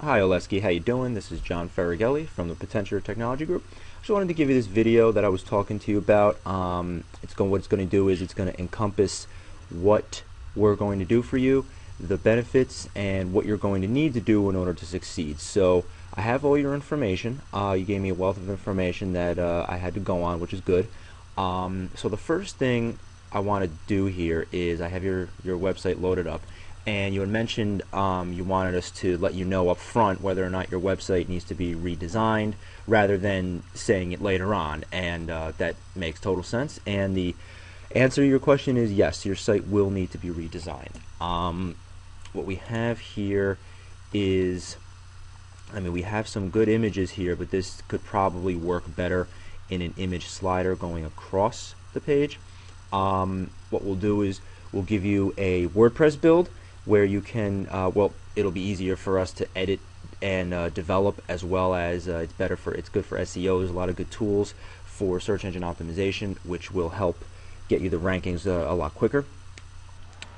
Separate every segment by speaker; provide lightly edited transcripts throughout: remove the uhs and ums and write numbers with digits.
Speaker 1: Hi Oleski, how you doing? This is John Farragelli from the Potential Technology Group. Just wanted to give you this video that I was talking to you about. What it's going to do is it's going to encompass what we're going to do for you, the benefits, and what you're going to need to do in order to succeed. So I have all your information. You gave me a wealth of information that I had to go on, which is good. So the first thing I want to do here is I have your website loaded up. And you had mentioned you wanted us to let you know up front whether or not your website needs to be redesigned rather than saying it later on, and that makes total sense. And the answer to your question is yes, your site will need to be redesigned. What we have here is, we have some good images here, but this could probably work better in an image slider going across the page. What we'll do is we'll give you a WordPress build where you can, it'll be easier for us to edit and develop, as well as it's good for SEO. There's a lot of good tools for search engine optimization, which will help get you the rankings a lot quicker.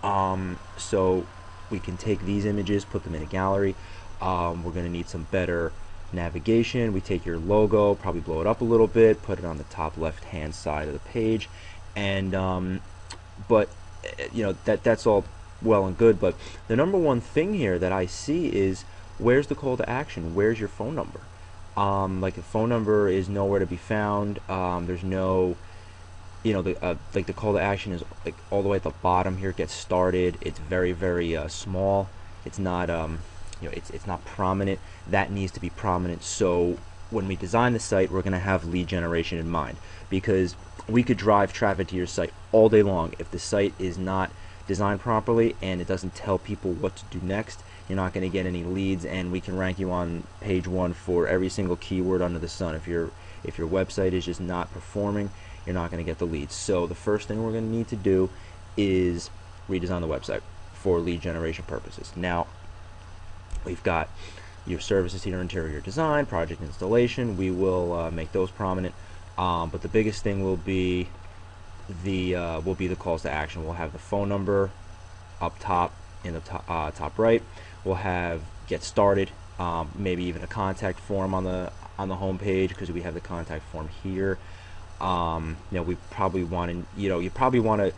Speaker 1: So we can take these images, put them in a gallery. We're going to need some better navigation. We take your logo, probably blow it up a little bit, put it on the top left-hand side of the page, and that's all well and good, but the number one thing here that I see is, where's the call to action? Where's your phone number? The phone number is nowhere to be found. There's no, the call to action is like all the way at the bottom here. Get started. It's very, very small. It's not, it's not prominent. That needs to be prominent. So when we design the site, we're going to have lead generation in mind, because we could drive traffic to your site all day long. If the site is not designed properly and it doesn't tell people what to do next, you're not going to get any leads, and we can rank you on page 1 for every single keyword under the sun. If your website is just not performing, you're not going to get the leads. So the first thing we're going to need to do is redesign the website for lead generation purposes. Now, we've got your services here: interior design, project installation. We will make those prominent, but the biggest thing will be the calls to action. We'll have the phone number up top in the top right. We'll have get started, maybe even a contact form on the home page, because we have the contact form here. We probably want to, you probably want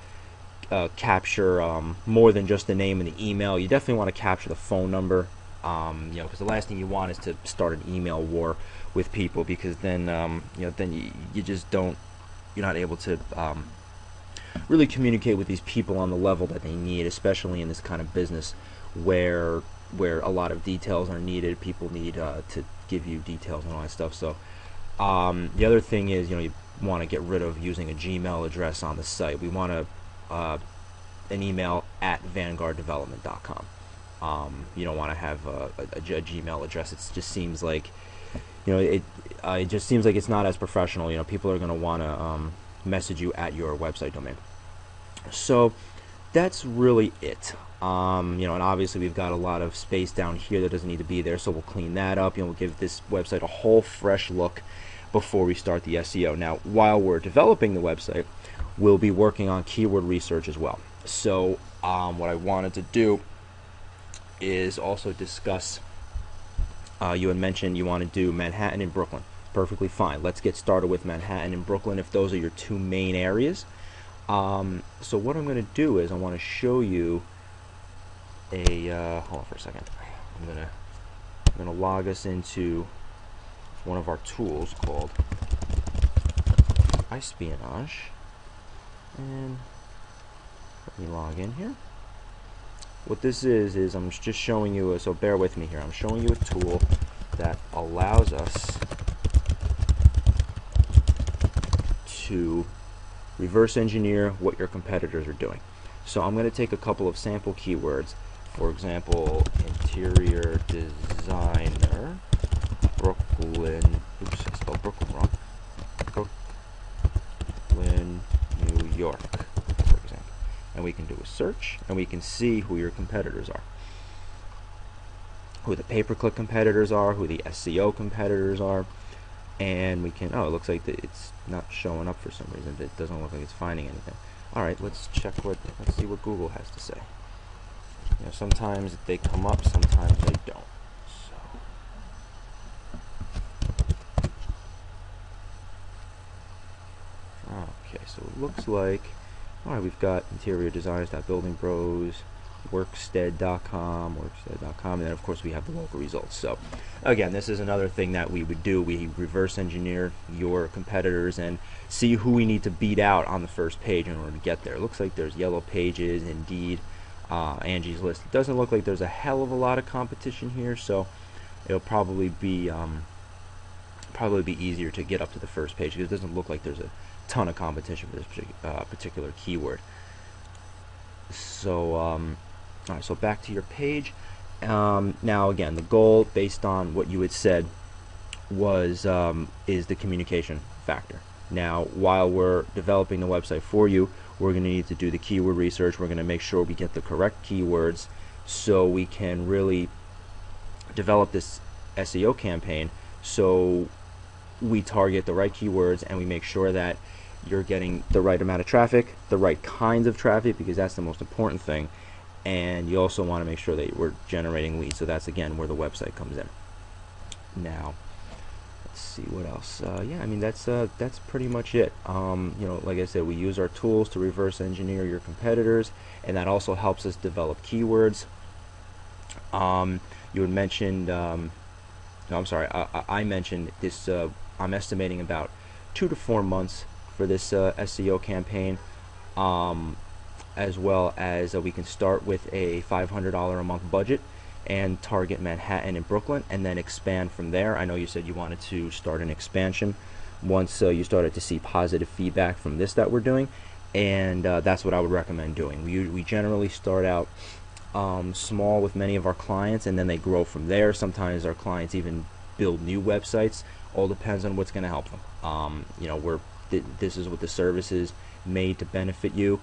Speaker 1: to capture more than just the name and the email. You definitely want to capture the phone number, because the last thing you want is to start an email war with people, because then then you just don't, you're not able to really communicate with these people on the level that they need, especially in this kind of business where a lot of details are needed. People need to give you details and all that stuff. So the other thing is, you want to get rid of using a Gmail address on the site. We want an email at vanguarddevelopment.com. You don't want to have a Gmail address. It just seems like, it just seems like it's not as professional. People are going to want to message you at your website domain. So that's really it. And obviously we've got a lot of space down here that doesn't need to be there, so we'll clean that up. We'll give this website a whole fresh look before we start the SEO. Now, while we're developing the website, we'll be working on keyword research as well. So what I wanted to do is also discuss, you had mentioned you want to do Manhattan and Brooklyn. Perfectly fine. Let's get started with Manhattan and Brooklyn, if those are your two main areas. So what I'm going to do is I want to show you hold on for a second. I'm going to log us into one of our tools called Espionage, and let me log in here. What this is I'm just showing you, so bear with me here. I'm showing you a tool that allows us to reverse engineer what your competitors are doing. So I'm going to take a couple of sample keywords. For example, interior designer, Brooklyn. Oops, I spelled Brooklyn wrong. Brooklyn, New York, for example. And we can do a search, and we can see who your competitors are, who the pay-per-click competitors are, who the SEO competitors are. And we can, it looks like it's not showing up for some reason. It doesn't look like it's finding anything. Alright, let's see what Google has to say. Sometimes they come up, sometimes they don't. So looks like, all right, we've got interior designs.building bros, workstead.com, and then of course we have the local results. So again, this is another thing that we would do. We reverse engineer your competitors and see who we need to beat out on the first page in order to get there. It looks like there's Yellow Pages, Indeed, Angie's List. It doesn't look like there's a hell of a lot of competition here, so it'll probably be easier to get up to the first page, because it doesn't look like there's a ton of competition for this particular keyword. So all right, so back to your page. Now again, the goal, based on what you had said, was is the communication factor. Now, while we're developing the website for you, we're going to need to do the keyword research. We're going to make sure we get the correct keywords so we can really develop this SEO campaign, so we target the right keywords and we make sure that you're getting the right amount of traffic, the right kinds of traffic, because that's the most important thing. And you also want to make sure that we're generating leads. So that's again where the website comes in. Now, let's see what else. Yeah, I mean that's pretty much it. You know, like I said, we use our tools to reverse engineer your competitors, and that also helps us develop keywords. You had mentioned, no, I'm sorry, I mentioned this. I'm estimating about 2 to 4 months for this SEO campaign. As well as we can start with a $500 a month budget and target Manhattan and Brooklyn, and then expand from there. I know you said you wanted to start an expansion once you started to see positive feedback from this that we're doing, and that's what I would recommend doing. We generally start out small with many of our clients, and then they grow from there. Sometimes our clients even build new websites. All depends on what's going to help them. You know, this is what the service is made to benefit you.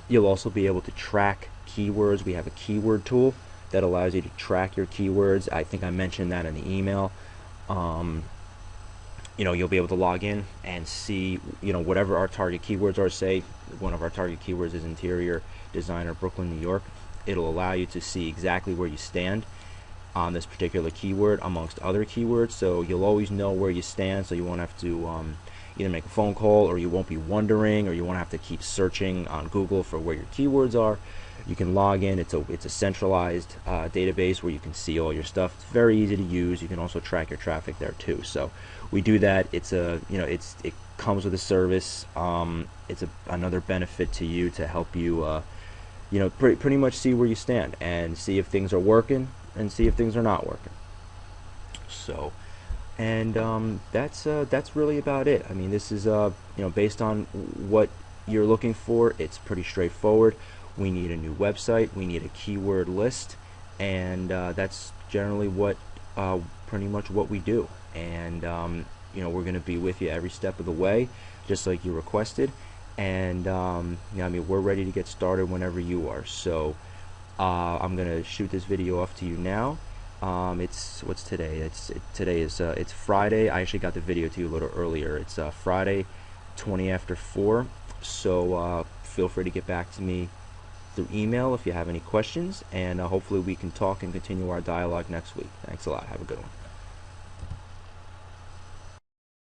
Speaker 1: You'll also be able to track keywords. We have a keyword tool that allows you to track your keywords. I think I mentioned that in the email. You know, you'll be able to log in and see, you know, whatever our target keywords are. Say one of our target keywords is interior designer, Brooklyn, New York. It'll allow you to see exactly where you stand on this particular keyword amongst other keywords. So you'll always know where you stand, so you won't have to either make a phone call, or you won't be wondering, or you won't have to keep searching on Google for where your keywords are. You can log in. It's a centralized database where you can see all your stuff. It's very easy to use. You can also track your traffic there too. So we do that. It's it comes with a service. It's another benefit to you to help you you know, pretty much see where you stand and see if things are working and see if things are not working. So. And that's really about it. I mean, this is you know, based on what you're looking for, it's pretty straightforward. We need a new website, we need a keyword list, and that's generally what pretty much what we do. And you know, we're going to be with you every step of the way, just like you requested. And you know, I mean, we're ready to get started whenever you are. So I'm going to shoot this video off to you now. It's what's today? Today is it's Friday. I actually got the video to you a little earlier. It's Friday, 20 after 4. So feel free to get back to me through email if you have any questions, and hopefully we can talk and continue our dialogue next week. Thanks a lot. Have a good one.